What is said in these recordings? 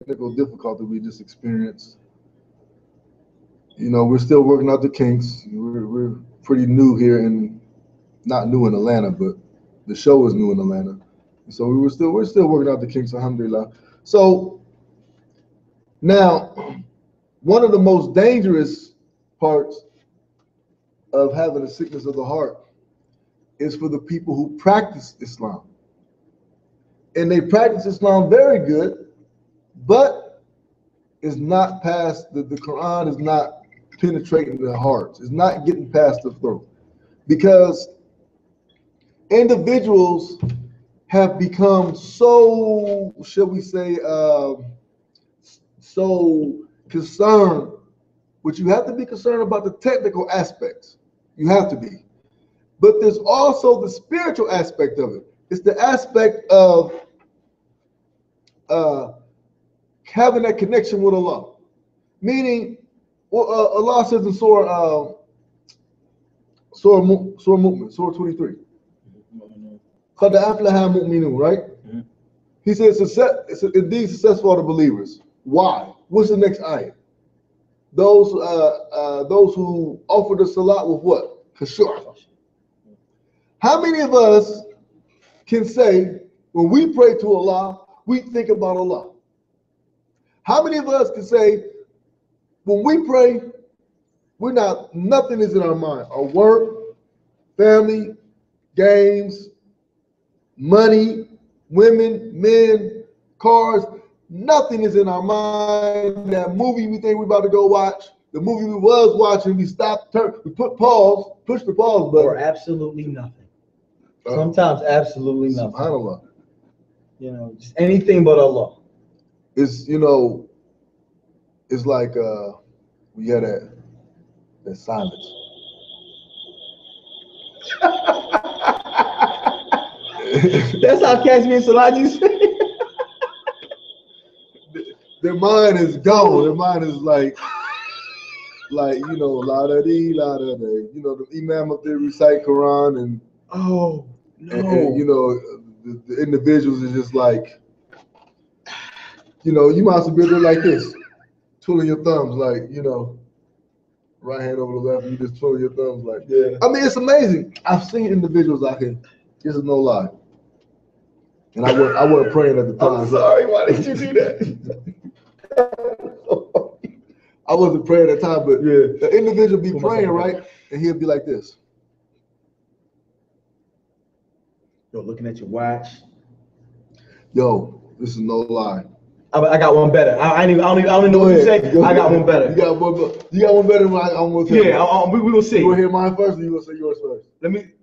technical difficulty we just experienced. You know, we're still working out the kinks. We're pretty new here not new in Atlanta, but the show is new in Atlanta. So we're still working out the kinks, alhamdulillah. So now, one of the most dangerous parts of having a sickness of the heart is for the people who practice Islam. And they practice Islam very good, but it's not past, the Quran is not penetrating their hearts. It's not getting past the throat. Because individuals have become so, shall we say, so concerned, but you have to be concerned about the technical aspects. You have to be. But there's also the spiritual aspect of it. It's the aspect of having that connection with Allah. Meaning, Allah says in Surah Mu'min, Surah 23. قَدْ أَفْلَحَ مُؤْمِنُونَ, right? Mm-hmm. He says, it's indeed successful are the believers. Why? What's the next ayah? Those who offer the salat with what? Khushu'. How many of us can say, when we pray to Allah, we think about Allah? How many of us can say, when we pray, nothing is in our mind? Our work, family, games, money, women, men, cars, nothing is in our mind. That movie we think we're about to go watch, the movie we was watching, we stopped, we put pause, push the pause button. Or absolutely nothing. Sometimes absolutely nothing. SubhanAllah. You know, just anything but Allah. It's, you know, it's like we had that silence. That's how cats me and Salaji say. Their mind is gone. Their mind is like you know, la da dee, la da da. You know, the imam up there recite Quran and and you know, the individuals is just like, you know, you might as well be there like this, twiddling your thumbs, like, you know, right hand over the left, you just twirl your thumbs like, yeah. I mean, it's amazing. I've seen individuals out here. This is no lie. And I wasn't praying at the time. I'm sorry, why did you do that? I wasn't praying at the time, but yeah, the individual be praying, right? And he'll be like this. Yo, looking at your watch. Yo, this is no lie. I got one better. I don't even know what to say. I got one better. You got one better than I'm gonna tell you. Yeah, we will see. You wanna hear mine first, or you gonna say yours first? Let me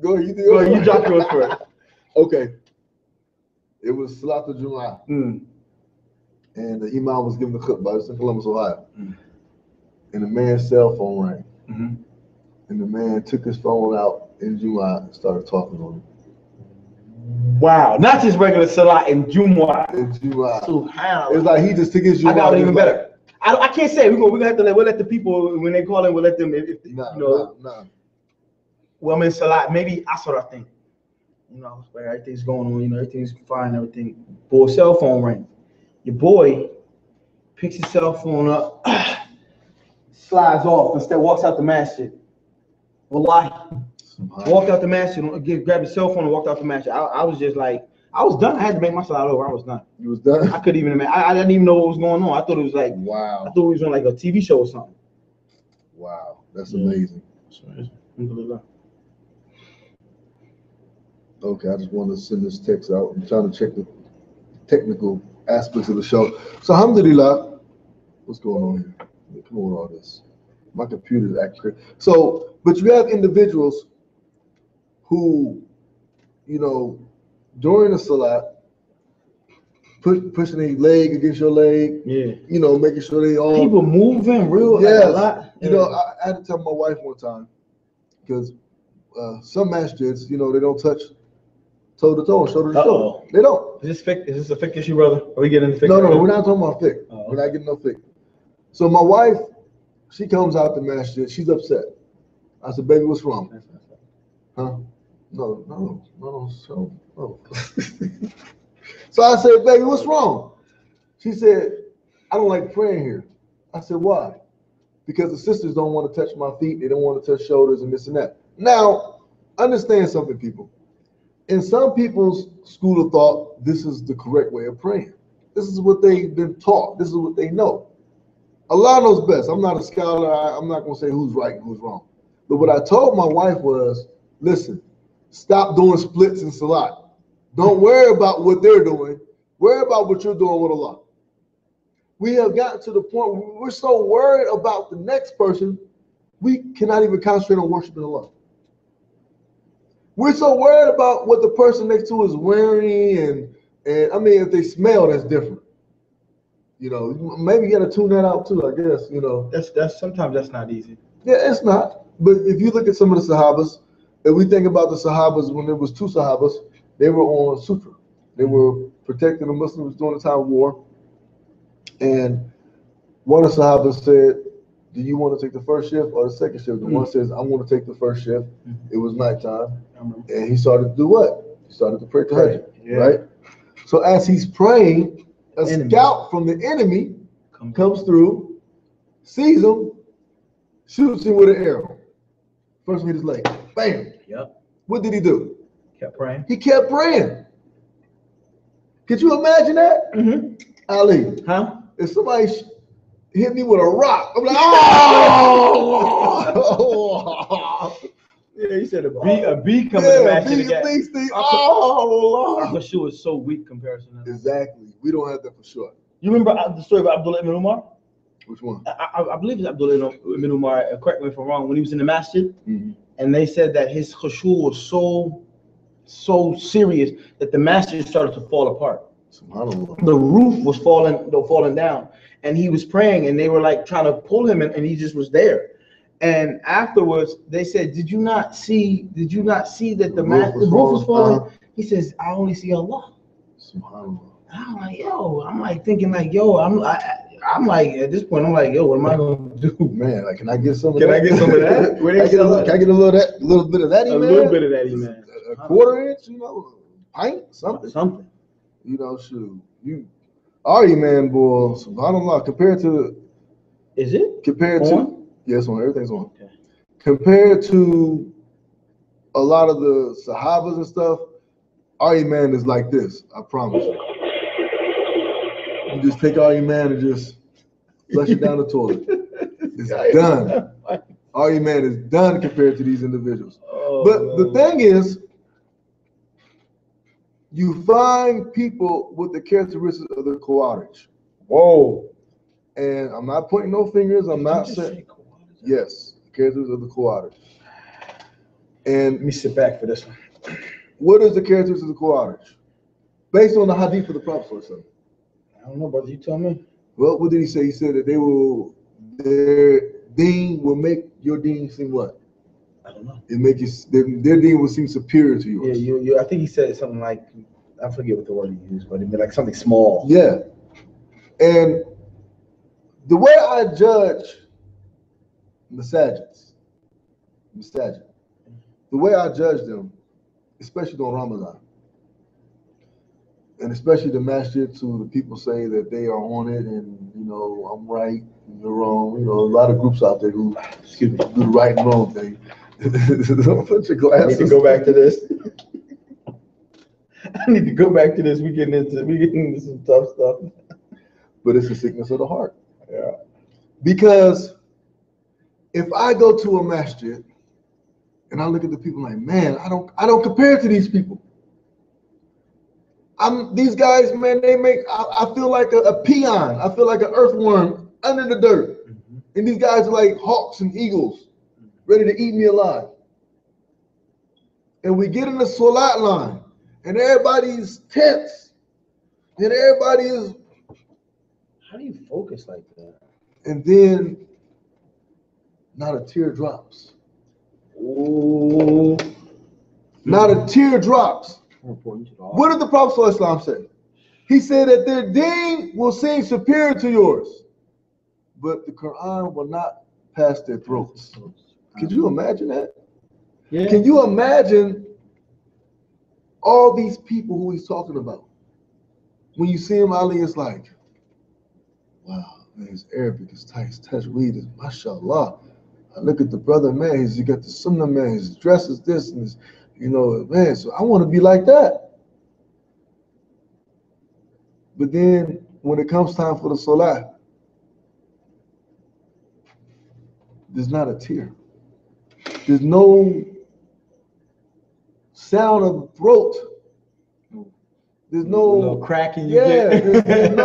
go ahead. You drop yours first. Okay. It was Salatul Jum'ah. And the imam was giving the khutbah. It's in Columbus, Ohio. And the man's cell phone rang. And the man took his phone out in Jum'ah and started talking on him. Wow, not just regular Salat in Jumu'ah. In Jumu'ah. SubhanAllah. It's like he just took his Jumu'ah. I got it even better. I can't say. We're gonna have to we'll let the people, when they call in, we'll let them, Nah. Well, I'm in Salat, maybe Asr, I think. You know, where everything's going on, you know, everything's fine, everything. Boy, cell phone ring. Your boy picks his cell phone up, slides off, instead walks out the masjid. Wallahi. Walked out the masjid, grabbed his cell phone and walked out the masjid. I was just like, I was done. I had to make my salat over. I was done. You was done? I couldn't even imagine. I didn't even know what was going on. I thought it was like, wow. I thought it was on like a TV show or something. Wow, that's amazing. Okay, I just wanted to send this text out. I'm trying to check the technical aspects of the show. So, alhamdulillah, what's going on here? Come on with all this. My computer's acting crazy. So, but you have individuals who, you know, during the salat, pushing their leg against your leg, you know, making sure they all people moving real, yes. Like a lot. You know, I had to tell my wife one time because some masjids, you know, they don't touch toe to toe and shoulder to shoulder. They don't. Is this a fiqh issue, brother? Are we getting the fiqh? No, we're not talking about fiqh. We're not getting no fiqh. So my wife, she comes out the masjid. She's upset. I said, "Baby, what's wrong?" Huh? No. So I said, "Baby, what's wrong?" She said, I don't like praying here. I said, why? Because the sisters don't want to touch my feet. They don't want to touch shoulders and this and that. Now, understand something, people. In some people's school of thought, this is the correct way of praying. This is what they've been taught. This is what they know. Allah knows best. I'm not a scholar. I'm not going to say who's right and who's wrong. But what I told my wife was, listen, stop doing splits in salat. Don't worry about what they're doing. Worry about what you're doing with Allah. We have gotten to the point where we're so worried about the next person, we cannot even concentrate on worshiping Allah. We're so worried about what the person next to is wearing, and I mean, if they smell, that's different. You know, maybe you got to tune that out too, I guess. You know, that's sometimes that's not easy. Yeah, it's not. But if you look at some of the Sahabas, if we think about the Sahabas, when there was two Sahabas, they were on sutra. They were protecting the Muslims during the time of war. And one of the Sahabas said, do you want to take the first shift or the second shift? The one says, I want to take the first shift. It was nighttime. And he started to do what? He started to pray Tahajjud, right? So as he's praying, a scout from the enemy comes through, sees him, shoots him with an arrow. First hit his leg. Bam. Yep. What did he do? Kept praying. He kept praying. Could you imagine that? Ali. Huh? If somebody hit me with a rock, I'm like, oh! Yeah, he said a bee coming to match it again. Our khushu is so weak comparison. Exactly. We don't have that for sure. You remember the story about Abdullah ibn Umar? Which one? I believe it's Abdullah ibn Umar, correct me if I'm wrong, when he was in the masjid, and they said that his khushu was so serious that the masjid started to fall apart. The roof was falling down, and he was praying, and they were like trying to pull him, and he just was there. And afterwards, they said, "Did you not see that the roof was falling?" He says, "I only see Allah." SubhanAllah. I'm like, I'm like thinking like, I'm like at this point, I'm like, what am I gonna do? Man, like, can I get some of that? Can I get a little bit of that? A little bit of that, man. A quarter inch, you know, pint, something. You know, shoot, man, boy, SubhanAllah, compared to. Is it? Compared to. Yes, on everything's on. Okay. Compared to a lot of the Sahabas and stuff, our Iman is like this. I promise you. You just take our Iman and just flush it down the toilet. It's done. Our Iman is done compared to these individuals. But the thing is, you find people with the characteristics of the Khawarij. Whoa. And I'm not pointing no fingers. I'm not saying. Yes, characters of the Khawarij. And let me sit back for this one. What is the characters of the Khawarij? Based on the hadith of the Prophet. I don't know, brother. You tell me. Well, what did he say? He said that their deen will make your deen seem what? I don't know. It make you their deen will seem superior to yours. Yeah, I think he said something like, I forget what the word he used, but it meant like something small. Yeah. And the way I judge masajid, the way I judge them, especially during Ramadan, and especially the masjid, to the people say that they are on it, and you know, I'm right and you're wrong. You know, a lot of groups out there who, do the right and wrong thing. Don't put your glasses. I need to go back to this. We getting into some tough stuff. But it's a sickness of the heart. Yeah. Because if I go to a masjid and I look at the people like, man, I don't compare to these people. These guys, man, I feel like a peon. I feel like an earthworm under the dirt. And these guys are like hawks and eagles, ready to eat me alive. And we get in the salat line, and everybody's tense, and everybody is. How do you focus like that? And then not a tear drops. Ooh. Not a tear drops. What did the Prophet ﷺ say? He said that their deen will seem superior to yours, but the Quran will not pass their throats. Could you imagine that? Yeah. Can you imagine all these people who he's talking about? When you see him, Ali, it's like, wow, man, his Arabic is tight, his tajweed is mashallah. I look at the brother, man, he got the sunnah, man, his dress is this and his, man, so I want to be like that. But then when it comes time for the salah, there's not a tear. There's no sound of the throat. There's no crack in your there's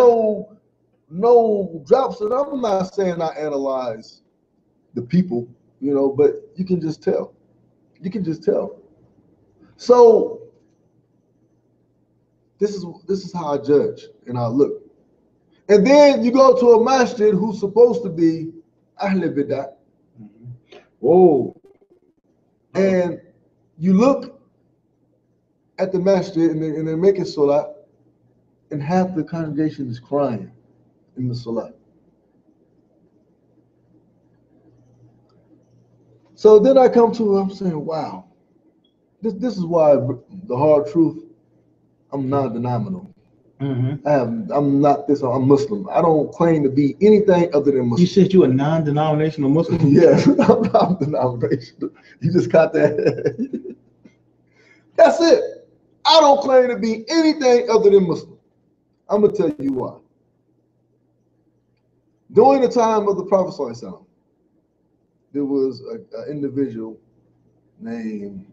no drops. And I'm not saying I analyze the people, but you can just tell. You can just tell. So this is how I judge and I look. And then you go to a masjid who's supposed to be Ahl Bidah. Whoa. And you look at the masjid and they're making salah, and half the congregation is crying in the salah. So then I come to, I'm saying, wow, this is why the hard truth, I'm non-denominational. I'm not this, I'm Muslim. I don't claim to be anything other than Muslim. You said you a non-denominational Muslim? Yes, I'm non-denominational. You just caught that. That's it. I don't claim to be anything other than Muslim. I'm going to tell you why. During the time of the Prophet ﷺ, there was an individual named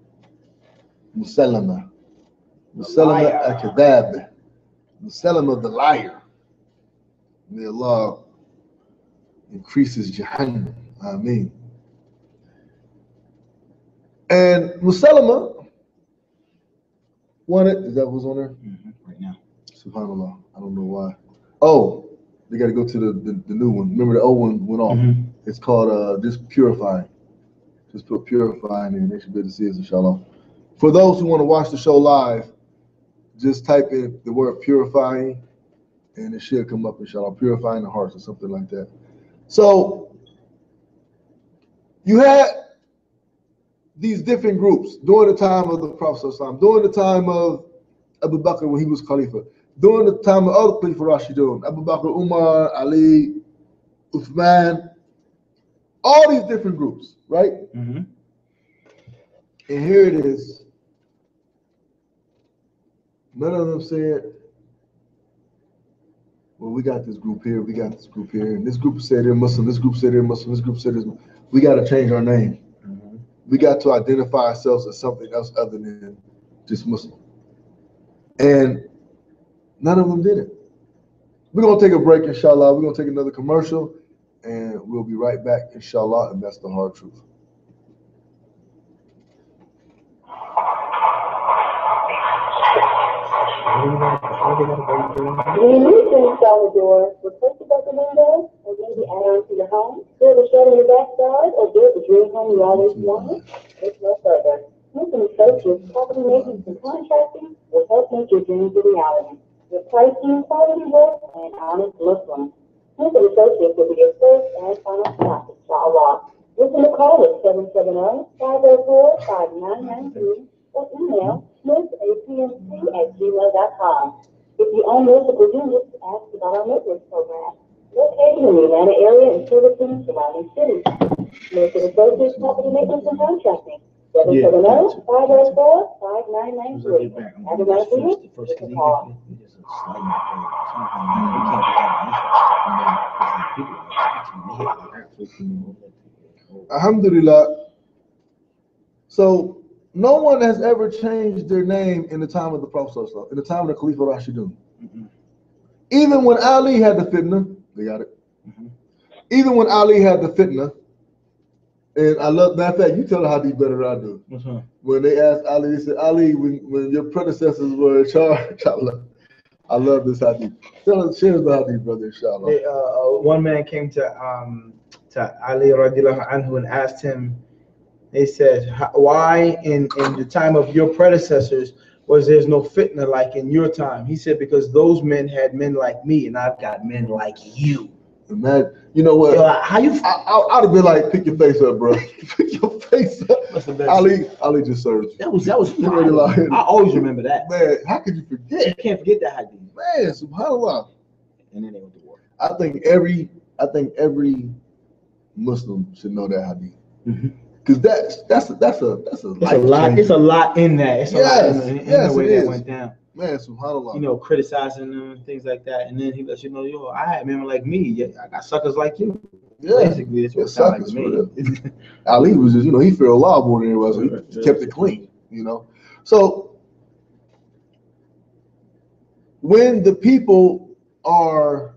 Musallama al-Kadhab, Musallama the liar. May Allah increases Jahannam. Ameen. And Musallama wanted, is that what's on there? Right now. SubhanAllah. I don't know why. Oh, they got to go to the new one. Remember the old one went off. It's called just purfying. Just put purfying in. They should be able to see us, inshallah. For those who want to watch the show live, just type in the word purifying and it should come up, inshallah. Purifying the hearts or something like that. So you had these different groups during the time of the Prophet ﷺ, during the time of Abu Bakr when he was Khalifa, during the time of other Khalifa Rashidun, Abu Bakr, Umar, Ali, Uthman, all these different groups, right? And here it is. None of them said, well, we got this group here, we got this group here, and this group said they're Muslim, this group said they're Muslim, this group said they're Muslim. We got to change our name. We got to identify ourselves as something else other than just Muslim. And none of them did it. We're going to take a break, inshallah. We're going to take another commercial, and we'll be right back, inshallah, and that's the hard truth. Do you need to install a door, replace the broken window, or maybe add on to your home? Build a shed on your backyard, or build the dream home you always wanted? Look no further. Smith & Associates Property Maintenance and Contracting will help make your dreams a reality. With pricing, quality work, and honest Muslims. Smith & Associates will be your first and final stop, inshallah. Listen to call at 770-504-5993 or email smithapmc@gmail.com. If you own multiple units, ask about our maintenance program. Located in the Atlanta area and servicing surrounding cities. Smith & Associates Property Maintenance and Contracting. 770-504-5993. Have a nice evening. Give us a call. Alhamdulillah. So no one has ever changed their name in the time of the Prophet, in the time of the Khalifa Rashidun. Even when Ali had the fitna, they got it. Even when Ali had the fitna, and I love, matter of fact, you tell the hadith better than I do. When they asked Ali, they said, Ali, when your predecessors were in charge, I love this hadith. Share the hadith, brother, inshallah. One man came to Ali radiallahu anhu and asked him, they said, why in the time of your predecessors was there's no fitna like in your time? He said, because those men had men like me and I've got men like you. Man, you know what? So how you? I'd have been like, pick your face up, bro. Pick your face up. Ali just served you. That was I always remember that. Man, how could you forget? You can't forget that hadith. Man, subhanAllah. And then they went to war. I think every Muslim should know that hadith. Because that's a lot. It's a lot in that. It's a lot in the way that went down. Man, subhanAllah. You know, criticizing them and things like that, and then he lets you know, yo, I had men like me. Yeah, I got suckers like you. Yeah, basically, that's what it sounds like to me. Ali was just, he feared Allah more than anyone else. So he kept it clean. So when the people are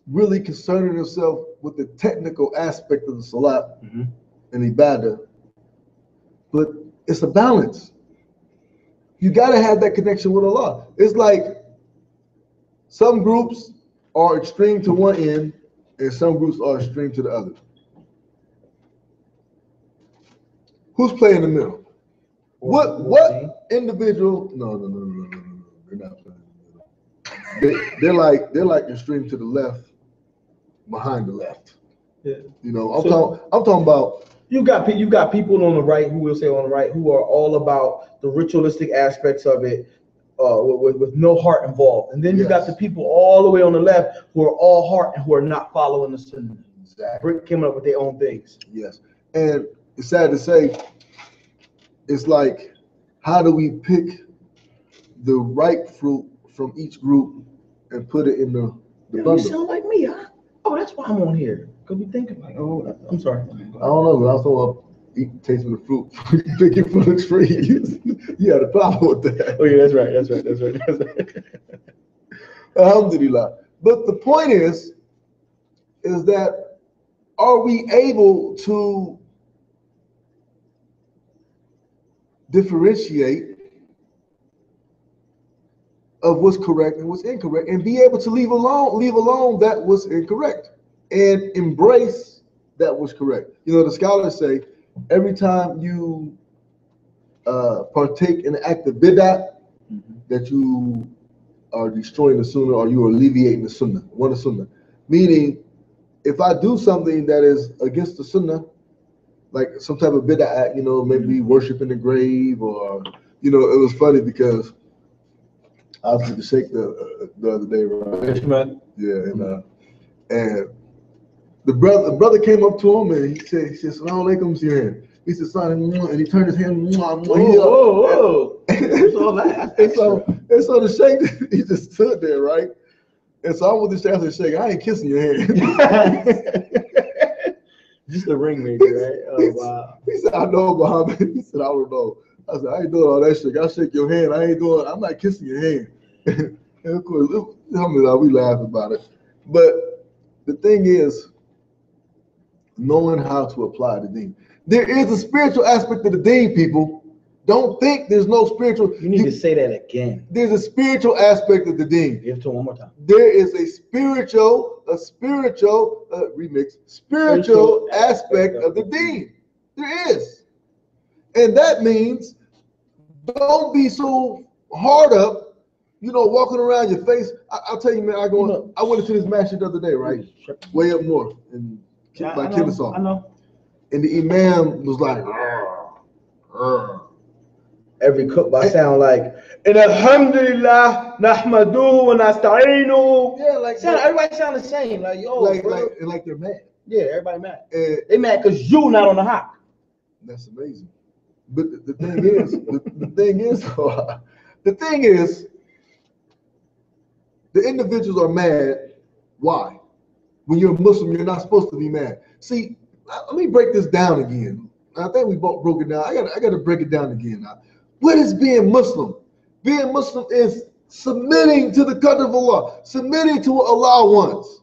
really concerning themselves with the technical aspect of the salat and ibadah, but it's a balance. You got to have that connection with Allah. It's like some groups are extreme to one end and some groups are extreme to the other. Who's playing in the middle? What individual? No. They're not playing in the middle. They're like extreme to the left, behind the left. Yeah. I'm talking about. You got people on the right who will say on the right who are all about the ritualistic aspects of it, with no heart involved, and then you got the people all the way on the left who are all heart and who are not following the sunnah. Exactly. Coming up with their own things. Yes, and it's sad to say, it's like, how do we pick the right fruit from each group and put it in the bundle? You sound like me, huh? Oh, that's why I'm on here. Cause we thinking like, oh, I'm sorry. I don't know, but I was talking about tasting the fruit, picking from the tree. You had a problem with that. Oh yeah, that's right. Alhamdulillah. But the point is that are we able to differentiate of what's correct and what's incorrect, and be able to leave alone that was incorrect and embrace that was correct? The scholars say every time you partake in the act of bid'ah, that you are destroying the sunnah or you are alleviating the sunnah, one of sunnah. Meaning, if I do something that is against the sunnah, like some type of bid'ah act, maybe worshiping the grave, or it was funny because I was with the sheikh the other day, right? Yeah, and the brother came up to him and he said, "Assalamu alaikum, Sir." He said, "Son," and he turned his hand. Whoa! What's all that? And so the sheikh, he just stood there, right? And so I'm with the sheikh. I said, "Sheikh, I ain't kissing your hand." Just a ringmaker, right? Oh wow. He said, "I know, Muhammad." He said, "I don't know." I said, "I ain't doing all that shit. I shake your hand. I'm not kissing your hand." And of course, alhamdulillah, we laugh about it. But the thing is, knowing how to apply the deen. There is a spiritual aspect of the deen, people. Don't think there's no spiritual. You need to say that again. There's a spiritual aspect of the deen. Give it to him one more time. There is a spiritual aspect of the deen. There is. And that means don't be so hard up, walking around your face. I'll tell you, man, I went into this masjid the other day, right? Way up north by Kennesaw. I know. And the imam was like, every khutbah sound like, and alhamdulillah, nahmaduhu wa nasta'inu. Yeah, everybody sound the same. Like, yo, like they're mad. Yeah, everybody mad. They mad because you not on the hot. That's amazing. But the thing is, the thing is, the individuals are mad. Why? When you're a Muslim, you're not supposed to be mad. See, let me break this down again. I think we both broke it down. I got to break it down again now. What is being Muslim? Being Muslim is submitting to the qadr of Allah, submitting to what Allah wants,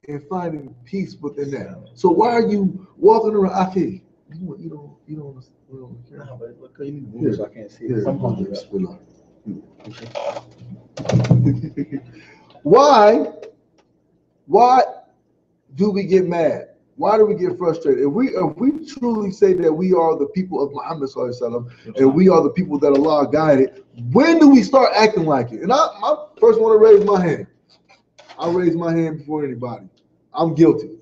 and finding peace within that. So why are you walking around? Akhi, you don't care. No, but look, you need to move so I can't see it. I'm hungry. Why do we get mad? Why do we get frustrated? If we truly say that we are the people of Muhammad sallallahu alaihi wasallam and we are the people that Allah guided, when do we start acting like it? And I first want to raise my hand. I raise my hand before anybody. I'm guilty.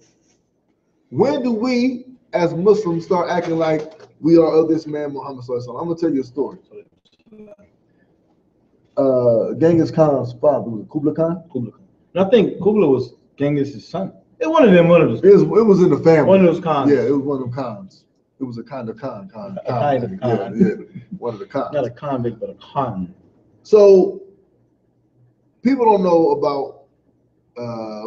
When do we, as Muslims, start acting like we are of this man Muhammad sallallahu alaihi wasallam? I'm gonna tell you a story. Genghis Khan's father was Kublai Khan. And I think Kubla was Genghis' son. It's one of them. It was in the family. One of those cons. Yeah, it was one of them cons. It was a kind of con. A kind of con. Yeah, one of the cons. Not a convict, but a con. So people don't know about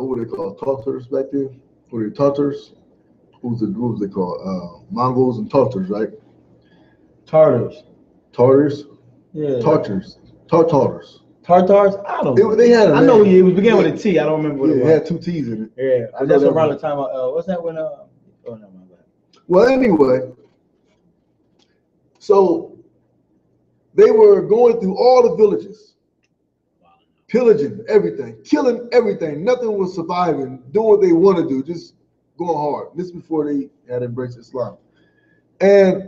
what they call Tartars back then. What are they, Tartars? What was they called? Mongols and Tartars, right? Tartars. Yeah. Tartars. Tartars? I don't know. They had a I know it was began with a T. I don't remember what it was. It had 2 T's in it. Yeah. I that's around the time what's that when oh no, my bad. Well, anyway, so they were going through all the villages, pillaging everything, killing everything. Nothing was surviving, doing what they want to do, just going hard. This is before they had embraced Islam. And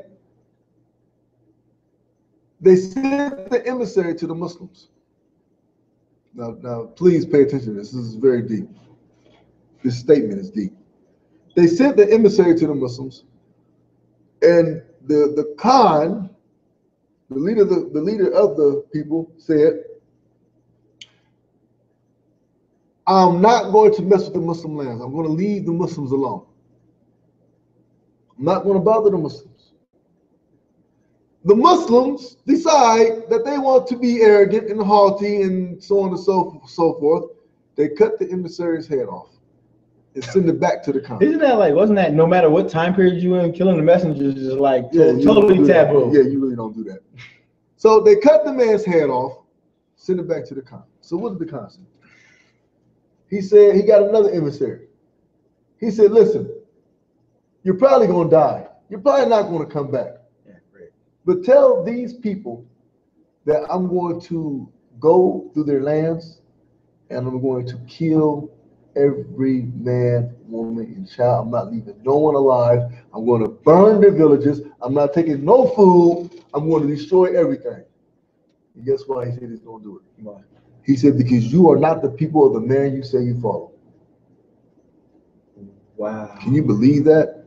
they sent the emissary to the Muslims. Now, please pay attention to this. This is very deep. This statement is deep. They sent the emissary to the Muslims, and the Khan, the leader of the people, said, "I'm not going to mess with the Muslim lands. I'm going to leave the Muslims alone. I'm not going to bother the Muslims." The Muslims decide that they want to be arrogant and haughty and so on and so forth. They cut the emissary's head off and send it back to the Khan. Isn't that like, wasn't that no matter what time period you in, killing the messengers is like totally taboo? Yeah, you really don't do that. So they cut the man's head off, send it back to the Khan. So what did the Khan say? He said he got another emissary. He said, "Listen, you're probably going to die. You're probably not going to come back. But tell these people that I'm going to go through their lands and I'm going to kill every man, woman, and child. I'm not leaving no one alive. I'm going to burn their villages. I'm not taking no food. I'm going to destroy everything." And guess why he said he's going to do it? Why? He said, "Because you are not the people of the man you say you follow." Wow. Can you believe that?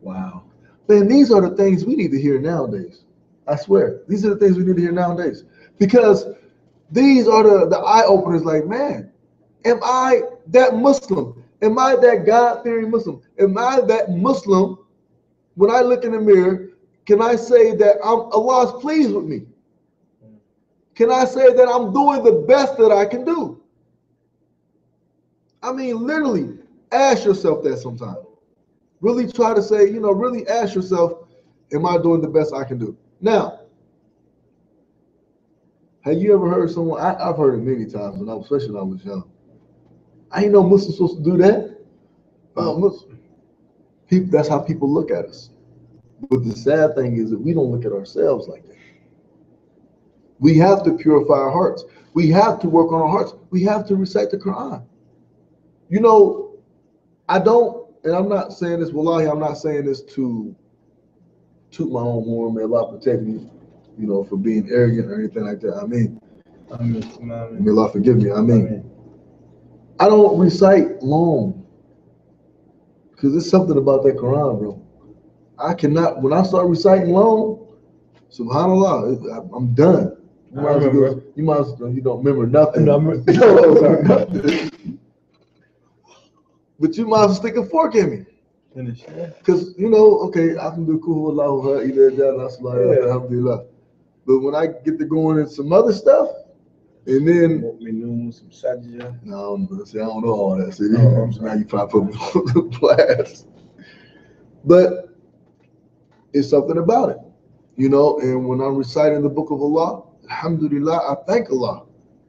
Wow. Man, these are the things we need to hear nowadays. I swear, these are the things we need to hear nowadays. Because these are the eye-openers like, man, am I that Muslim? Am I that God-fearing Muslim? Am I that Muslim? When I look in the mirror, can I say that Allah is pleased with me? Can I say that I'm doing the best that I can do? I mean, literally, ask yourself that sometime. Really try to say, really ask yourself, am I doing the best I can do? Now, have you ever heard someone, I've heard it many times, especially when I was young. I ain't no Muslim supposed to do that. That's how people look at us. But the sad thing is that we don't look at ourselves like that. We have to purify our hearts. We have to work on our hearts. We have to recite the Quran. I don't, and I'm not saying this, wallahi, I'm not saying this to toot my own horn. May Allah protect me, for being arrogant or anything like that. I mean, may Allah forgive me. I don't recite long because there's something about that Quran, bro. I cannot, when I start reciting long, subhanallah, I'm done. You might as well, you don't remember nothing. But you might as well stick a fork in me. Because, okay, I can do kuhu Allahu alhamdulillah. But when I get to going in some other stuff, and then some sajda. No, I don't know all that. See, now you probably put me on the blast. But it's something about it, and when I'm reciting the book of Allah, alhamdulillah, I thank Allah.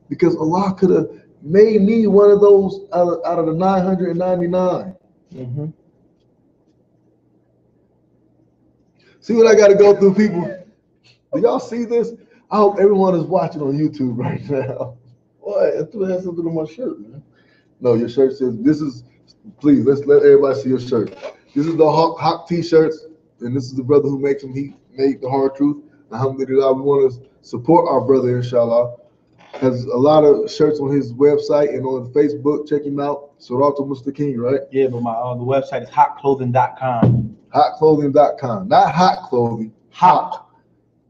Because Allah could have made me one of those out of the 999. Mm-hmm. See what I got to go through, people? Do y'all see this? I hope everyone is watching on YouTube right now. What? I thought it had something on my shirt, man. No, your shirt says, please, let's let everybody see your shirt. This is the Hawk t-shirts, and this is the brother who makes them. He made the hard truth. Alhamdulillah, we want to support our brother, inshallah. Has a lot of shirts on his website and on Facebook. Check him out. Suratul Mustaqim, right? Yeah, but the website is hotclothing.com. Hotclothing.com. Not hot clothing. Hot.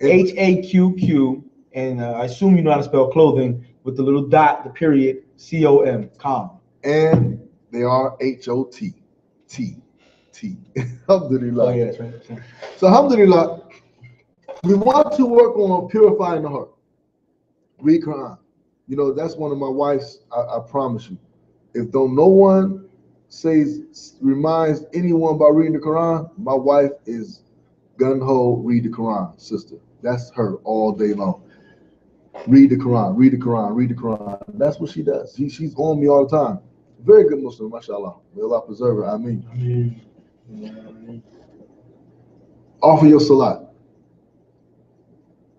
HAQQ. And I assume you know how to spell clothing with the little dot, the period, C-O-M, calm. And they are H-O-T. T. Alhamdulillah. Oh, yeah, that's right. That's right. So, alhamdulillah, we want to work on purifying the heart. Read Quran. You know, that's one of my wife's, I promise you. If no one reminds anyone about reading the Quran, my wife is gun-ho, read the Quran, sister. That's her all day long. Read the Quran, read the Quran, read the Quran. That's what she does. She's on me all the time. Very good Muslim, mashallah. May Allah preserve her. Ameen. Offer your salat.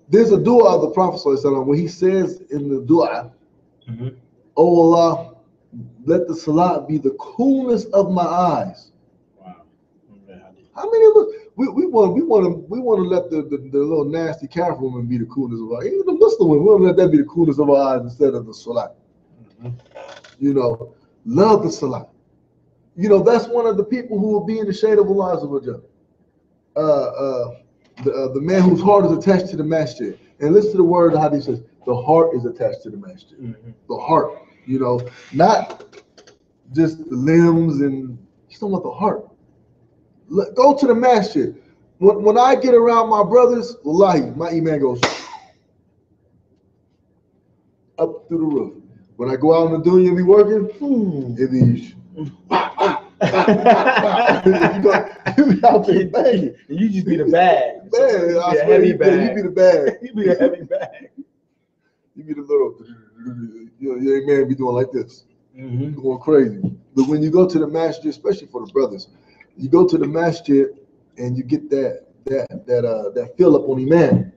There's a dua of the Prophet ﷺ where he says in the dua, Oh Allah, let the salat be the coolness of my eyes. Wow. How many of us we want to let the little nasty kafir woman be the coolness of our eyes? Even the Muslim woman, we want to let that be the coolness of our eyes instead of the salat. You know, love the salat. You know, that's one of the people who will be in the shade of Allah Azza the man whose heart is attached to the masjid. And listen to the word how he says, the heart is attached to the masjid. The heart, you know, not just the limbs, and he's talking about the heart. Go to the masjid. When I get around my brothers, wallahi, my iman goes up through the roof. When I go out in the dunya and be working, it is you be out there banging. You just be the bag. Man, I swear, heavy bag. You be the bag. You be a heavy bag. You be the little, your man be doing like this, going crazy. But when you go to the masjid, especially for the brothers, you go to the masjid and you get that fill up on iman,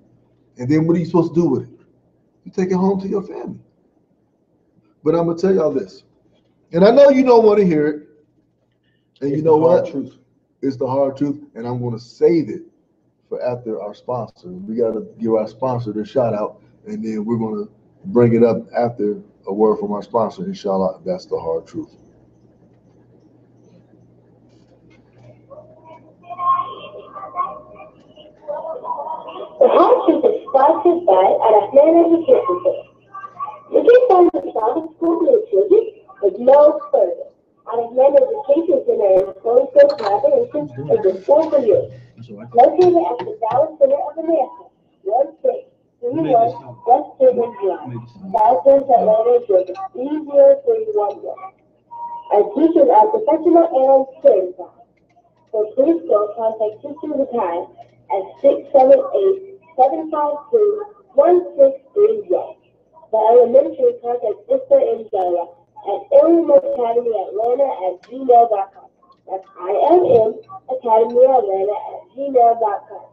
and then what are you supposed to do with it? You take it home to your family. But I'm gonna tell y'all this, and I know you don't want to hear it, and you know what? Truth. It's the hard truth, and I'm gonna save it for after our sponsor. We gotta give our sponsor the shout out, and then we're gonna bring it up after a word from our sponsor. Inshallah, that's the hard truth. The hard truth is sponsored by Al-Rahman Education Center. You can find the Islamic school for your children, but no further. Al-Rahman Education Center is going for collaboration for the school for you. Located at the Dallas Center of America, 1631 West Children's Drive, Southwest Atlanta, Georgia, 30311. Our teachers are professional and certified. For please call contact Sister Zakai at 678-752-1631. The elementary contact Sister Angela at ILMAcademyAtlanta@gmail.com. That's ILM Academy Atlanta @gmail.com.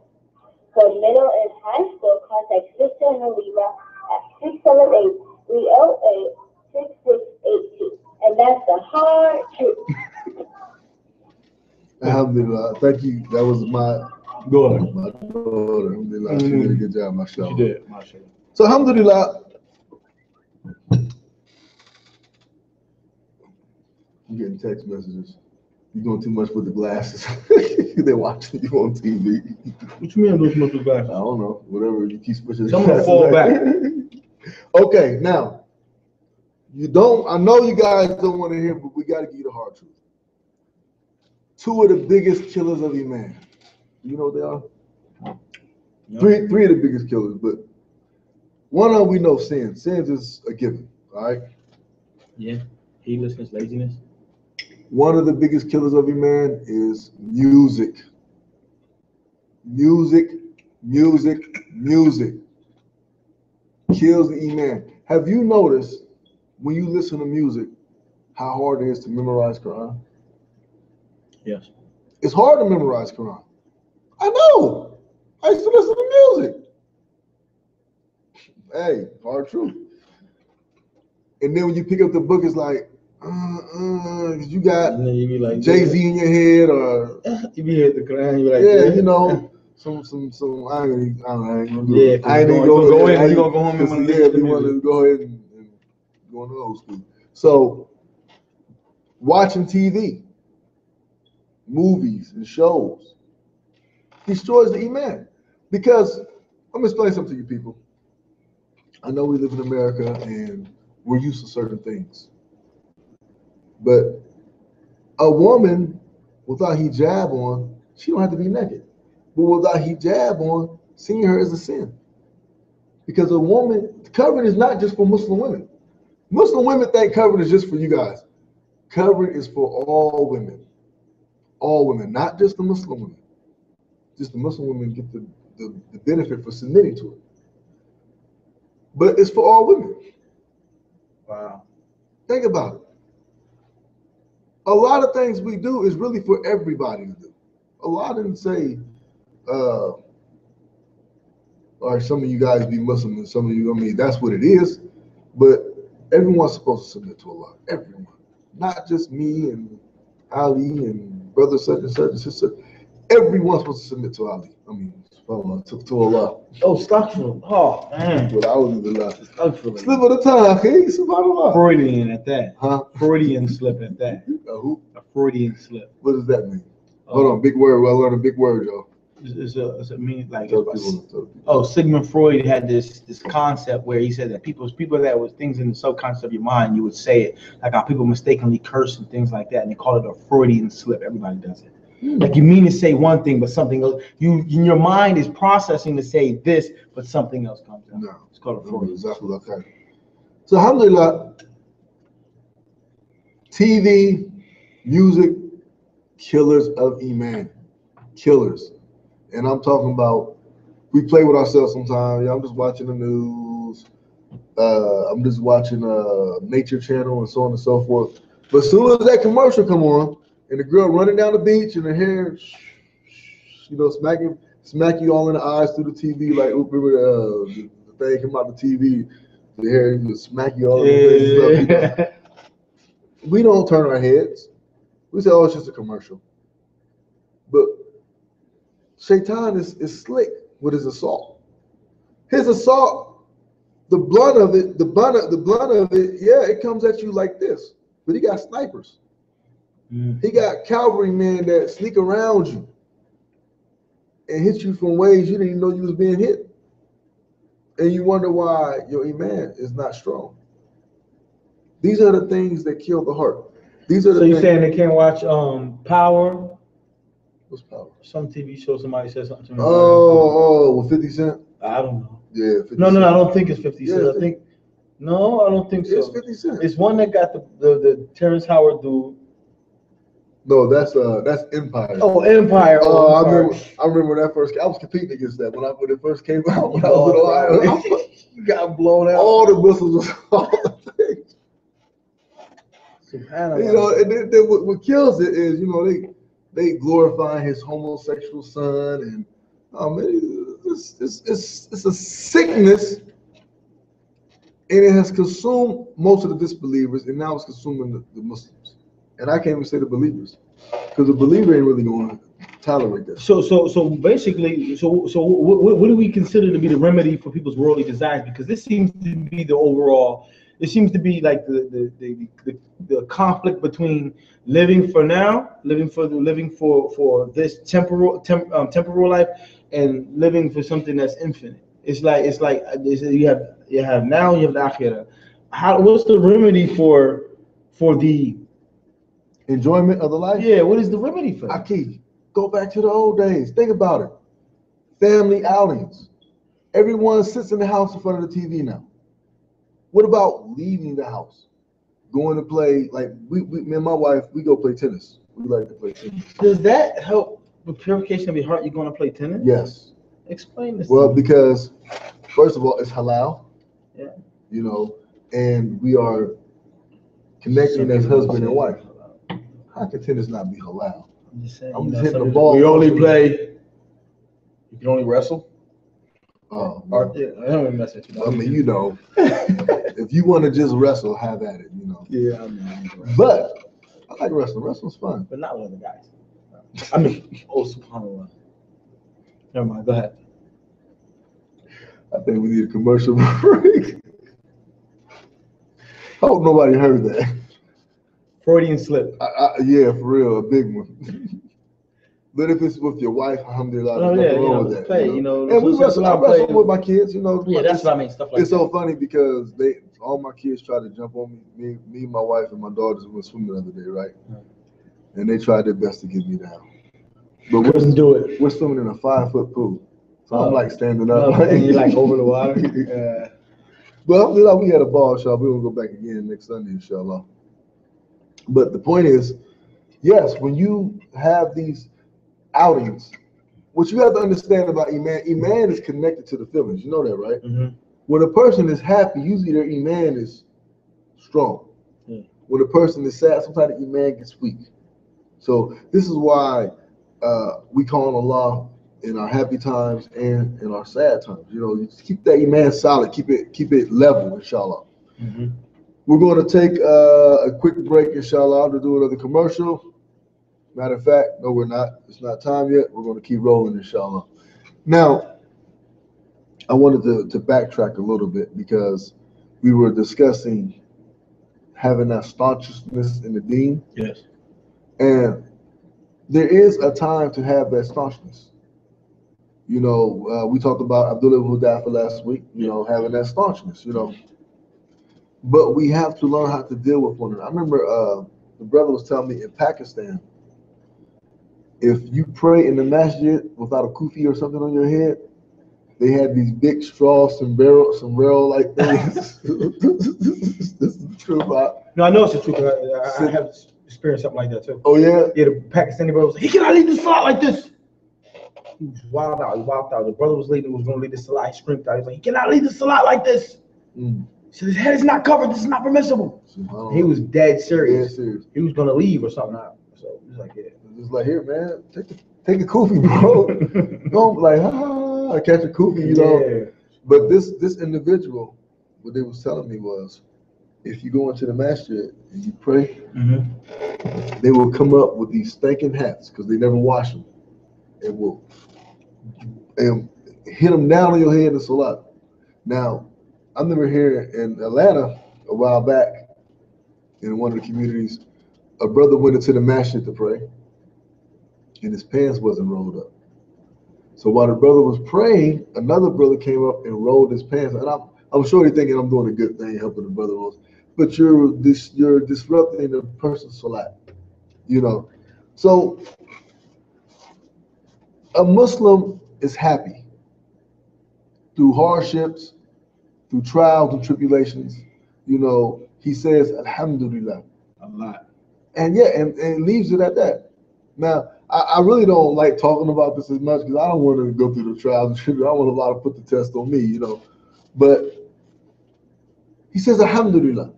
For middle and high school, contact Sister Halima at 678-308-6682. And that's the hard truth. Alhamdulillah. Thank you. That was my daughter. Alhamdulillah. She did a good job, mashallah. She did, mashallah. So alhamdulillah. I'm getting text messages. You're doing too much with the glasses. They're watching you on TV. What you mean I'm doing too much with glasses? I don't know. Whatever, you keep switching. I'm gonna fall back. Okay, now, I know you guys don't want to hear, but we got to give you the hard truth. Two of the biggest killers of Iman. You know what they are? No. Three of the biggest killers, but one of them we know sins. Sins is a given, all right? Yeah, heedlessness, laziness. One of the biggest killers of Iman is music. Music kills the Iman. Have you noticed when you listen to music how hard it is to memorize Quran? Yes. It's hard to memorize Quran. I know. I used to listen to music. Hey, hard truth. And then when you pick up the book, it's like, you got like, Jay-Z in your head, or you be hearing the Quran, you be like, yeah, you know, some. I ain't gonna go in. You gonna go home and want to go ahead and go on the old school. So, watching TV, movies and shows destroys the Iman. Because I'm gonna explain something to you people. I know we live in America and we're used to certain things. But a woman without hijab on, she don't have to be naked. But without hijab on, seeing her is a sin. Because a woman, covering is not just for Muslim women. Muslim women think covering is just for you guys. Covering is for all women. All women, not just the Muslim women. Just the Muslim women get the benefit for submitting to it. But it's for all women. Wow. Think about it. A lot of things we do is really for everybody to do. A lot of them say, all right, some of you guys be Muslim and some of you, I mean, that's what it is. But everyone's supposed to submit to Allah. Everyone. Not just me and Ali and brother such and such and sister. Everyone's supposed to submit to Ali. I mean, to Allah. Oh, astaghfirullah. Oh, man. But I was in the last. Astaghfirullah. Slip of the tongue, okay? Subhanallah. Freudian at that. Huh? Freudian slip at that. Who? A Freudian slip. What does that mean? Hold on, big word. Well, I learned a big word, y'all. Does it mean like? Tell people. Oh, Sigmund Freud had this concept where he said that people that was things in the subconscious of your mind, you would say it, like how people mistakenly curse and things like that, and they call it a Freudian slip. Everybody does it. Like you mean to say one thing, but something else. Your mind is processing to say this, but something else comes out. No, it's called a Freudian. Exactly okay. So, alhamdulillah, TV, music, killers of Iman, killers. And I'm talking about, we play with ourselves sometimes. Yeah, I'm just watching the news. I'm just watching Nature Channel and so on and so forth. But as soon as that commercial come on, and the girl running down the beach and her hair, you know, smack you all in the eyes through the TV, like remember the thing come out the TV, the hair just smack you all in the face. Stuff, you know. We don't turn our heads. We say, oh, it's just a commercial. But Shaitan is slick with his assault. His assault, the blunt of it, yeah, it comes at you like this. But he got snipers. He got cavalrymen that sneak around you and hit you from ways you didn't even know you was being hit. And you wonder why your Iman is not strong. These are the things that kill the heart. These are the so you're saying they can't watch Power? What's Power? Some TV show somebody said something to me. With 50 Cent? I don't know. Yeah, 50 No, Cent. I don't think it's 50 Cent. Yeah, I think no, I don't think so. It's 50 Cent. It's one that got the Terrence Howard dude. No, that's Empire. Oh, Empire. I remember when that first came. I was competing against that when it first came out. When I was in Ohio, you got blown out. All the missiles was all the things. SubhanAllah. You know, and then what kills it is, you know, they glorify his homosexual son, and it's a sickness, and it has consumed most of the disbelievers, and now it's consuming the Muslims. And I can't even say the believers, because the believer ain't really going to tolerate that. So basically, what do we consider to be the remedy for people's worldly desires? Because this seems to be the overall. It seems to be like the conflict between living for now, living for this temporal life, and living for something that's infinite. It's like you have now, you have the akhirah. What's the remedy for the enjoyment of the life? Yeah, what is the remedy for that? Akhi, go back to the old days. Think about it. Family outings. Everyone sits in the house in front of the TV now. What about leaving the house? Going to play, like me and my wife, we go play tennis. We like to play tennis. Does that help with purification of your heart? You're going to play tennis? Yes. Explain this. Well, because first of all, it's halal. Yeah. You know, and we are connecting as husband and wife. How can tennis not be halal? I'm just saying. I'm just hitting the ball. We only play. You can only wrestle. Oh, yeah, I don't even mess with you. I mean, you know, if you want to just wrestle, have at it. You know. Yeah, I mean. But I like wrestling. Wrestling's fun. But not with other guys. I mean, oh, subhanAllah. Never mind. Go ahead. I think we need a commercial break. I hope nobody heard that. Freudian slip. Yeah, for real, a big one. But if it's with your wife, alhamdulillah, Oh there's yeah, nothing wrong with that. play, And we wrestle. I wrestle with my kids, Yeah, that's what I mean. Stuff like it's so funny because all my kids try to jump on me. Me, my wife, and my daughters went swimming the other day, right? And they tried their best to get me down. But couldn't do it. We're swimming in a 5-foot pool, so I'm like standing up. And you're like over the water. But alhamdulillah, we had a ball, inshallah. We're gonna go back again next Sunday, inshallah. But the point is, yes, when you have these outings, what you have to understand about Iman is connected to the feelings. You know that, right? Mm-hmm. When a person is happy, usually their Iman is strong. Mm. When a person is sad, sometimes the Iman gets weak. So this is why we call on Allah in our happy times and in our sad times. You just keep that Iman solid, keep it level, inshallah. Mm-hmm. We're going to take a quick break, inshallah, to do another commercial. Matter of fact, no, we're not. It's not time yet. We're going to keep rolling, inshallah. Now, I wanted to backtrack a little bit because we were discussing having that staunchness in the deen. Yes. And there is a time to have that staunchness. We talked about Abdullah Hudafa last week, having that staunchness, But we have to learn how to deal with one another. I remember the brother was telling me in Pakistan, if you pray in the masjid without a kufi or something on your head, they had these big straw sombrero like things. This is the truth. No, I know it's the truth. I have experienced something like that too. Oh yeah? Yeah, the Pakistani brother was like, he cannot lead this salat like this. He was wild out. He wilded out. The brother was going to lead the salat. He screamed out. He was like, he cannot lead the salat like this. Mm. He said, his head is not covered. This is not permissible. He was dead serious. Dead serious. He was going to leave or something. So he was like, yeah. Just like, here, man, take a kufi, bro. Don't like, I catch a kufi, Yeah. But this individual, what they was telling me was, if you go into the masjid and you pray, they will come up with these stinking hats because they never wash them, and will hit them down on your head in salat. Now, I remember here in Atlanta a while back in one of the communities, a brother went into the masjid to pray, and his pants wasn't rolled up. So while the brother was praying, another brother came up and rolled his pants. And I'm sure he's thinking I'm doing a good thing, helping the brother roll. But you're disrupting the person's salat, So a Muslim is happy through hardships, through trials, through tribulations. He says Alhamdulillah A lot. and and leaves it at that. Now, I really don't like talking about this as much because I don't want to go through the trials and tribulations. I want Allah to put the test on me, But he says Alhamdulillah.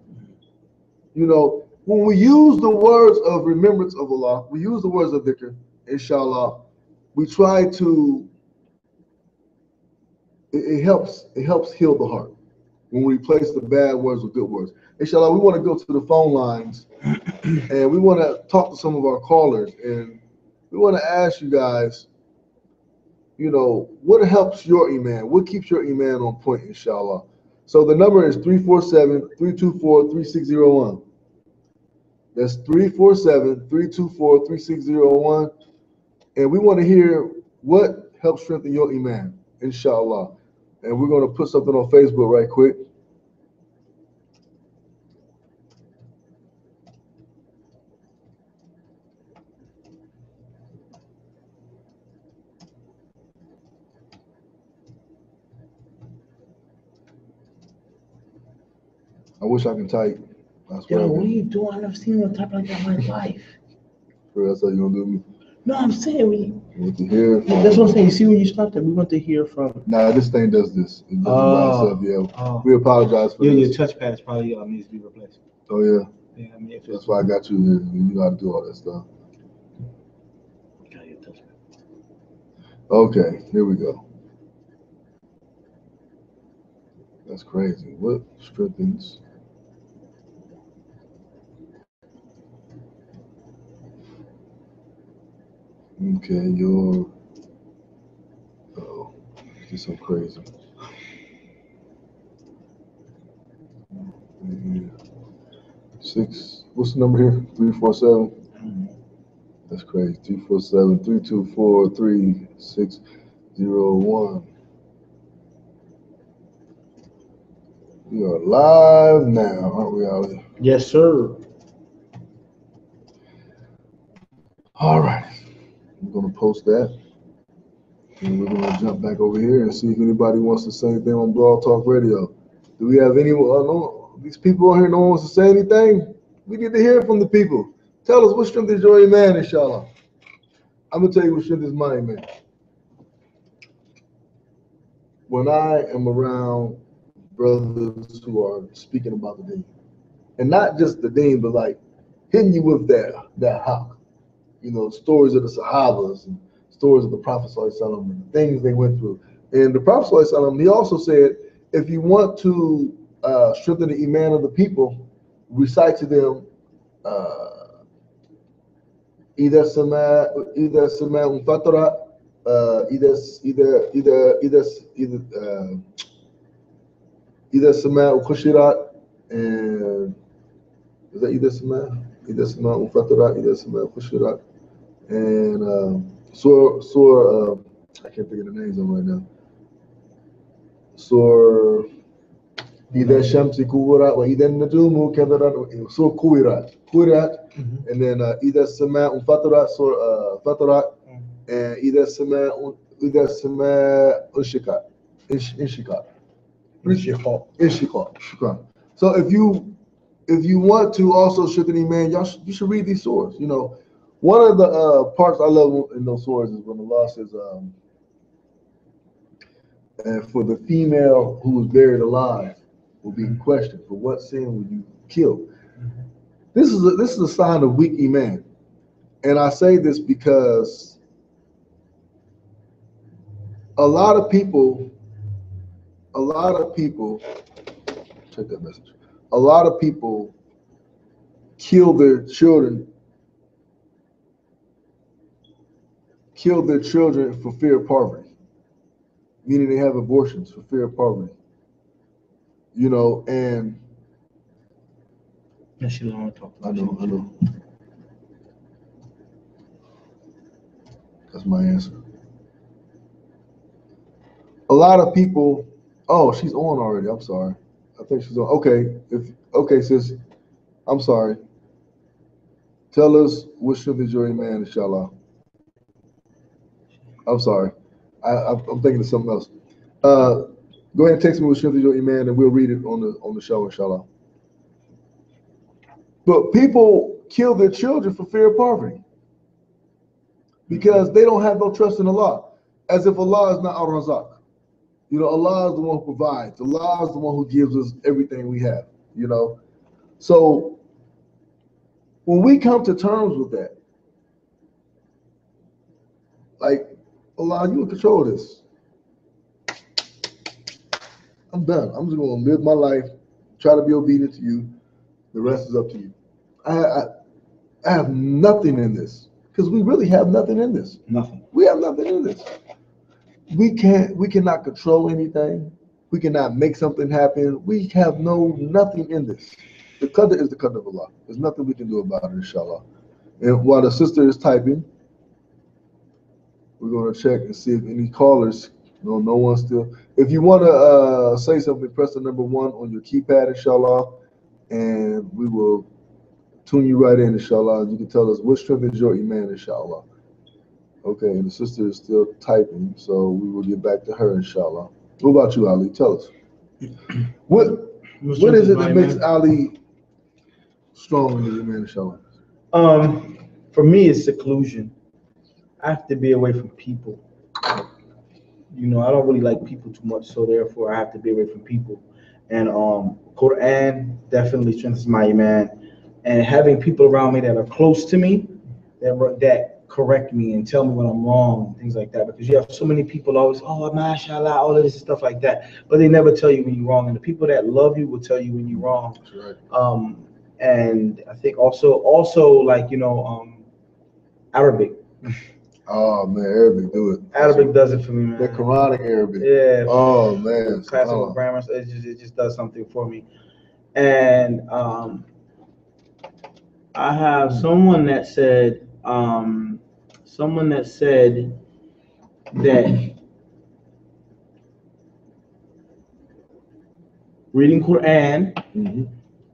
When we use the words of remembrance of Allah, we use the words of dhikr, inshallah, we try to, it helps heal the heart when we replace the bad words with good words. Inshallah, we want to go to the phone lines and we want to talk to some of our callers, and we want to ask you guys, what helps your Iman? What keeps your Iman on point, inshallah? So the number is 347-324-3601. That's 347-324-3601. And we want to hear what helps strengthen your Iman, inshallah. And we're going to put something on Facebook right quick. I wish I can type. Yo, what are you doing? I've never seen you type like that in my life. That's how you gonna do me? No, I'm saying we want to hear. That's what I'm saying. You see when you stopped it, we want to hear from. Nah, this thing does this. It doesn't by itself. Yeah. We apologize for this. Your touchpad probably needs to be replaced. Oh yeah. Yeah, I mean, that's why I got you here. You know how to do all that stuff. Okay, here we go. That's crazy. What strengthens? Okay, oh, this is so crazy. Six, what's the number here? 347? That's crazy. 247-324-3601. We are live now, aren't we, Ali? Yes, sir. All right. I'm going to post that. And we're going to jump back over here and see if anybody wants to say anything on Blog Talk Radio. Do we have anyone? No, these people on here, no one wants to say anything? We need to hear from the people. Tell us what strength is your iman, inshallah. I'm going to tell you what strength is my iman. When I am around brothers who are speaking about the deen, and not just the deen, but like hitting you with that hawk, stories of the Sahabas and stories of the Prophet ﷺ and the things they went through. And the Prophet ﷺ, he also said, if you want to strengthen the iman of the people, recite to them إذا السماء انفطرت إذا السماء خشرت and is that إذا السماء انفطرت إذا السماء خشرت and Surah I can't think of the names of them right now. Surah إذا الشمس كورت وإذا النجوم كدرت Surah كورت and then إذا السماء انفطرت Surah فطرت and إذا السماء انشقت. So if you want to also strengthen iman, you should read these surahs. One of the parts I love in those surahs is when Allah says, and for the female who was buried alive will be questioned, for what sin would you kill? This is a sign of weak iman, and I say this because a lot of people. Check that message. A lot of people kill their children for fear of poverty, meaning they have abortions for fear of poverty. And Yes, you don't want to talk. I know. That's my answer. A lot of people. Oh, she's on already. I'm sorry. I think she's on. Okay, sis. I'm sorry. Tell us what strength is your iman, inshallah. I'm sorry. I'm thinking of something else. Go ahead and text me what strength is your iman, and we'll read it on the show, inshallah. But people kill their children for fear of poverty because they don't have no trust in Allah, as if Allah is not Ar-Razaq. Allah is the one who provides. Allah is the one who gives us everything we have, So when we come to terms with that, like, Allah, you in control of this. I'm done. I'm just going to live my life, try to be obedient to you. The rest is up to you. I have nothing in this, because we really have nothing in this. Nothing. We have nothing in this. We cannot control anything. We cannot make something happen. We have nothing in this. The qadr is the qadr of Allah. There's nothing we can do about it, inshallah. And while the sister is typing, we're going to check and see if any callers. No one still. If you want to say something, press the number 1 on your keypad, inshallah, and we will tune you right in, inshallah. And you can tell us what strength is your iman, inshallah. Okay, and the sister is still typing, so we will get back to her, inshallah. What about you, Ali? Tell us. What is it that makes Ali strong in the iman, inshallah? For me, it's seclusion. I have to be away from people. I don't really like people too much, so therefore I have to be away from people. And Quran definitely strengthens my iman. And having people around me that are close to me, that correct me and tell me when I'm wrong and things like that, because you have so many people always, mashallah, all of this stuff like that, but they never tell you when you're wrong, and the people that love you will tell you when you're wrong. That's right. And I think also like Arabic. Oh man, Arabic do it. Arabic does it for me, man. The Quranic Arabic. Yeah. Oh man. Classical grammar, it just does something for me. And I have someone that said Someone that said that reading Quran. Mm-hmm.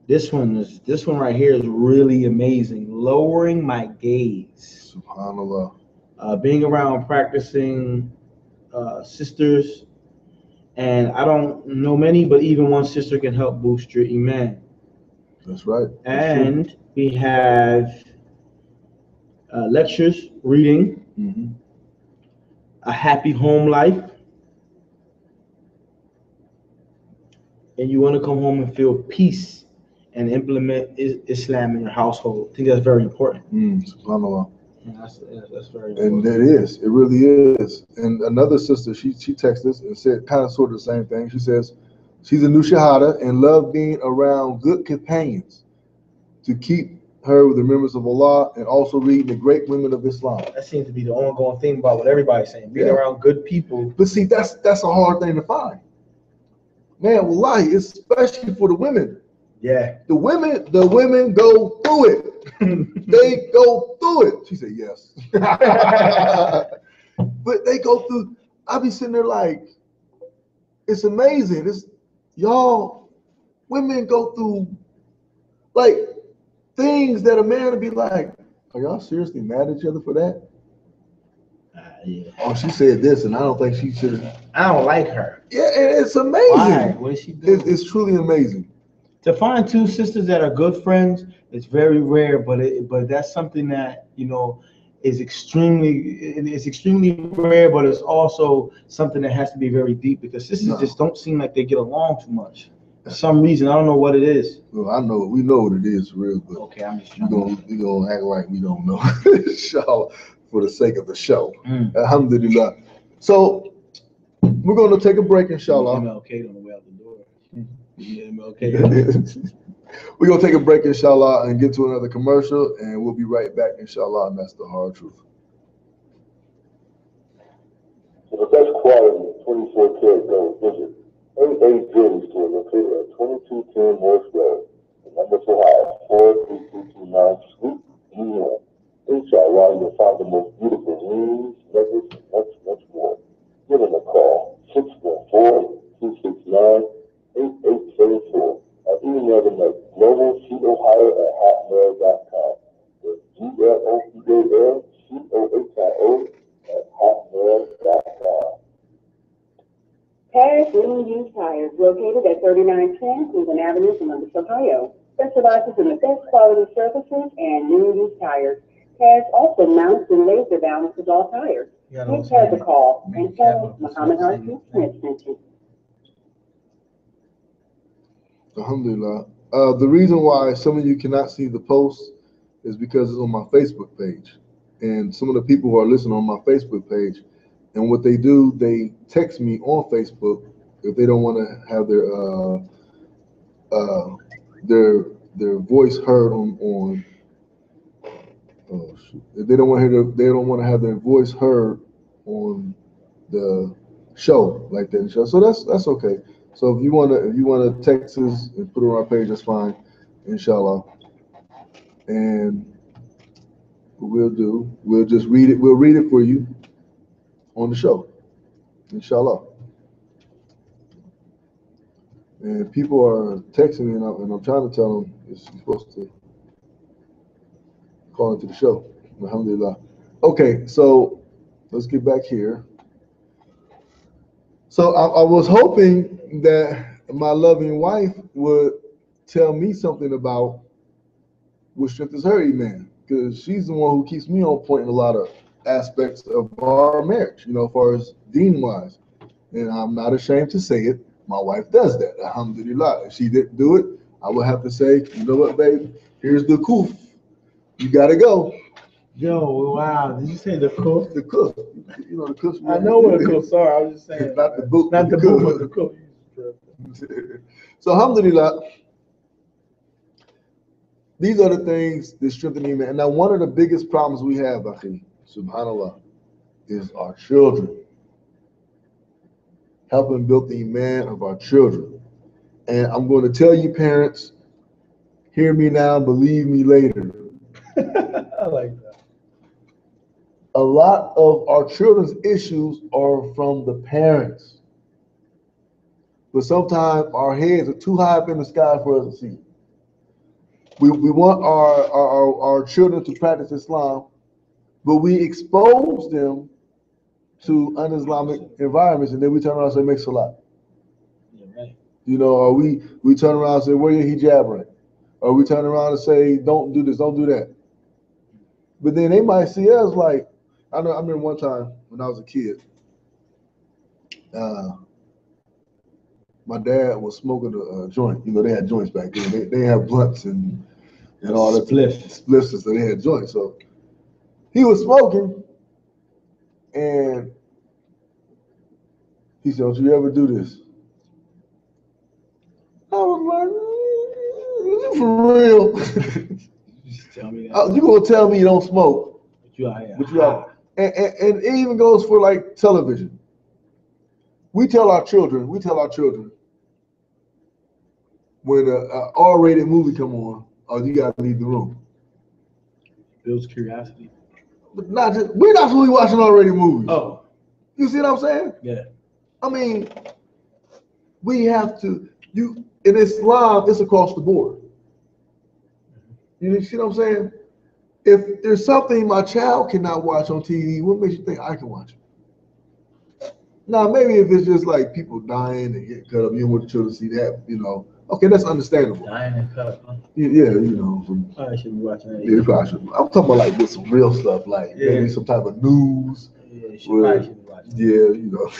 This one right here is really amazing. Lowering my gaze. SubhanAllah. Being around practicing sisters, and I don't know many, but even one sister can help boost your iman. That's right. That's and true. We have lectures, reading, Mm-hmm. a happy home life, and you want to come home and feel peace and implement Islam in your household. I think that's very important. SubhanAllah. Yeah, that's very And important. it really is. And another sister, she texted us and said kind of sort of the same thing. She says she's a new shahada and love being around good companions to keep her with the members of Allah and also reading the great women of Islam. That seems to be the ongoing thing about what everybody's saying. Being around good people. But see, that's a hard thing to find. Man, wallahi, especially for the women. Yeah. The women go through it. They go through it. She said yes. But they go through, I be sitting there like, it's amazing. It's y'all, women go through like things that a man would be like, are y'all seriously mad at each other for that? Yeah. Oh, she said this, and I don't think she should. I don't like her. Yeah, and it's amazing. Why? What is she doing? It's truly amazing. To find two sisters that are good friends, it's very rare, but that's something that is extremely rare, but it's also something that has to be very deep because sisters just don't seem like they get along too much. For some reason, I don't know what it is. Well, we know what it is for real, but okay, I'm just we gonna act like we don't know. Inshallah, for the sake of the show. Alhamdulillah. So we're gonna take a break, inshallah. MLK on the way out the door. MLK. We're gonna take a break, inshallah, and get to another commercial, and we'll be right back, inshallah, and that's the hard truth. For the best quality 24 karat gold, visit AA Jewelry Store located at 2210 Morse Road. The number to have 43229 Suite, New York. Inshallah, you'll find the most beautiful rings, necklaces, and much more. Give them a call, 614-269-8874. Or email them at globalcohio@hotmail.com. That's GLOBALCOHIO@hotmail.com. Paris New Used Tires, located at 3910 Cleveland Avenue, Columbus, Ohio, specializes in the best quality services and new used tires. Paris also mounts and laser balances all tires. Give Paris a call and tell Muhammad Harfi Smith sent you. Alhamdulillah. The reason why some of you cannot see the post is because it's on my Facebook page. And some of the people who are listening on my Facebook page, and what they do, they text me on Facebook if they don't want to have their voice heard on oh shoot. If they don't want to have their voice heard on the show like that. So that's okay. So if you wanna text us and put it on our page, that's fine, inshallah. And we'll just read it. We'll read it for you on the show, inshallah. And people are texting me, and I'm trying to tell them you're supposed to call into the show. Alhamdulillah. Okay, so let's get back here. So I was hoping that my loving wife would tell me something about what strengthens her iman, because she's the one who keeps me on point in a lot of aspects of our marriage, as far as deen wise. And I'm not ashamed to say it. My wife does that. Alhamdulillah. If she didn't do it, I would have to say, you know what, babe? Here's the kuf. You gotta go. Yo, wow. Did you say the kuf? The kuf. You know the kuf. I know what the kuf. Sorry, I was just saying. Not the boot. Not the boot, but the kuf. So alhamdulillah, these are the things that strengthen iman. And now one of the biggest problems we have, akhi, subhanallah, is our children. Helping build the iman of our children. And I'm going to tell you, parents, hear me now, believe me later. I like that. a lot of our children's issues are from the parents. But sometimes our heads are too high up in the sky for us to see. We want our children to practice Islam, but we expose them to un-Islamic environments, and then we turn around and say, make salat. Yeah, right. You know, or we turn around and say, wear your hijab right. Or we turn around and say, don't do this, don't do that. But then they might see us like, I remember one time when I was a kid, my dad was smoking a joint. You know, they had joints back then. They had blunts and all that spliffs, so they had joints. So he was smoking, and he said, "Don't you ever do this?" I was like, "For real? Just tell me that. You gonna tell me you don't smoke?" But you out here. But you are, and it even goes for like television. We tell our children when a R-rated movie come on, oh, you gotta leave the room. Builds curiosity. But we're not really watching R-rated movies. Oh, you see what I'm saying? Yeah. I mean, we have to. In Islam, it's across the board. You see what I'm saying? If there's something my child cannot watch on TV, what makes you think I can watch it? Now, maybe if it's just like people dying and getting cut up, you don't want the children to see that, you know. Okay, that's understandable. Dying and cut up, huh? Yeah, you know. I should be watching that. Yeah, probably should. I'm talking about like with some real stuff, like maybe some type of news. Yeah, probably should be watching. Yeah, you know.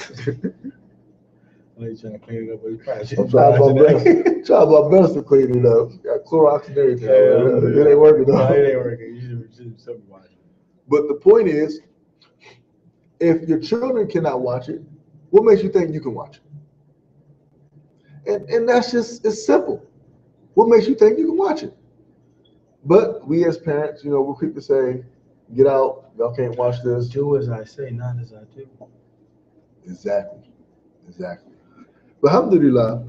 I'm trying to clean it up, but you probably should I'm trying my best to clean it up. Got Clorox and everything. It ain't working though. No, it ain't working. You should still be watching. But the point is, if your children cannot watch it, what makes you think you can watch it? And that's just, it's simple. What makes you think you can watch it? But we as parents, you know, we're quick to say, get out, y'all can't watch this. Do as I say, not as I do. Exactly. But alhamdulillah,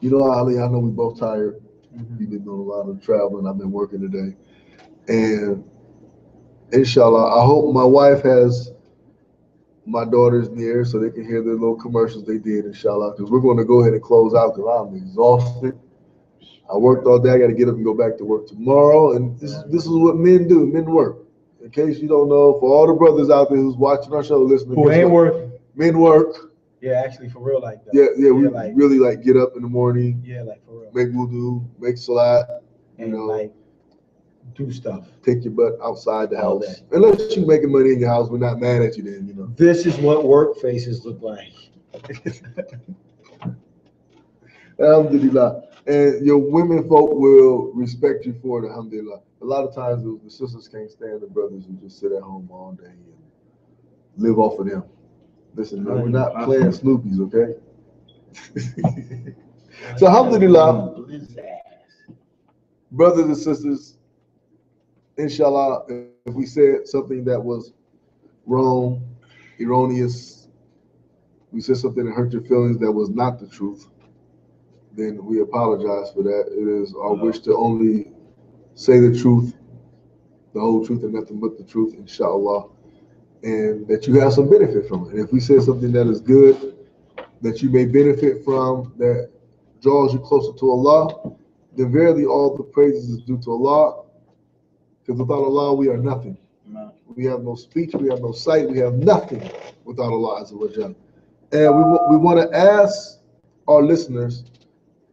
you know, Ali, I know we both tired. Mm-hmm. You've been doing a lot of traveling. I've been working today. And inshallah, I hope my wife has my daughters near so they can hear the little commercials they did, inshallah, because we're going to go ahead and close out because I'm exhausted. I worked all day. I got to get up and go back to work tomorrow. And this is what men do. Men work. In case you don't know, for all the brothers out there who's watching our show, listening, who ain't working, men work. Yeah, actually, for real, like that. Yeah, we like, really like get up in the morning. Yeah, like for real. Make wudu, make salat, and like do stuff. Take your butt outside the house. Unless you're making money in your house, we're not mad at you then, you know. This is what work faces look like. Alhamdulillah. And your women folk will respect you for it, alhamdulillah. A lot of times the sisters can't stand the brothers who just sit at home all day and live off of them. Listen, man, we're not playing Snoopies, okay? So alhamdulillah, brothers and sisters, inshallah, if we said something that was wrong, erroneous, we said something that hurt your feelings that was not the truth, then we apologize for that. It is our wish to only say the truth, the whole truth, and nothing but the truth, inshallah, and that you have some benefit from it. And if we say something that is good, that you may benefit from, that draws you closer to Allah, then verily all the praises is due to Allah, because without Allah we are nothing. We have no speech, we have no sight, we have nothing without Allah Azza wa Jalla. And we want to ask our listeners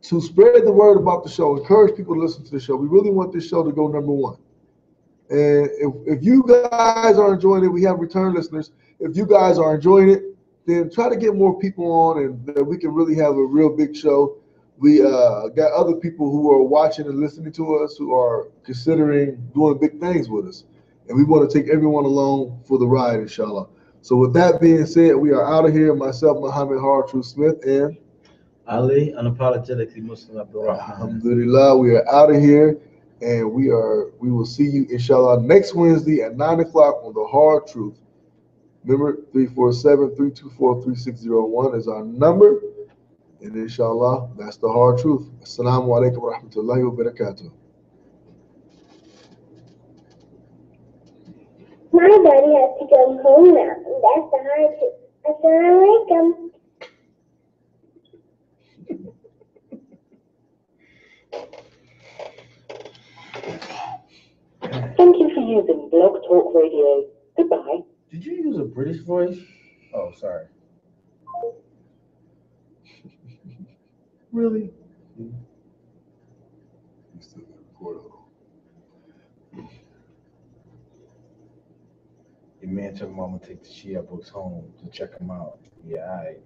to spread the word about the show, encourage people to listen to the show. We really want this show to go number one. And if you guys are enjoying it, we have return listeners. If you guys are enjoying it, then try to get more people on, and that we can really have a real big show. We got other people who are watching and listening to us who are considering doing big things with us. And we want to take everyone along for the ride, inshallah. So with that being said, we are out of here. Myself, Muhammad Hartrue Smith, and Ali, unapologetically Muslim Abdul Rahman. Alhamdulillah, we are out of here, and we will see you, inshallah, next Wednesday at 9 o'clock on The Hard Truth. Remember, 347-324-3601 is our number. And inshallah, that's the hard truth. Assalamu alaikum wa rahmatullahi wa barakatuh. My buddy has to go home now. That's the hard truth. Assalamualaikum. Thank you for using Blog Talk Radio. Goodbye. Did you use a British voice? Oh, sorry. Really? You still got record on. Your man told me I'm gonna take the Shia books home to check them out. Yeah, all right.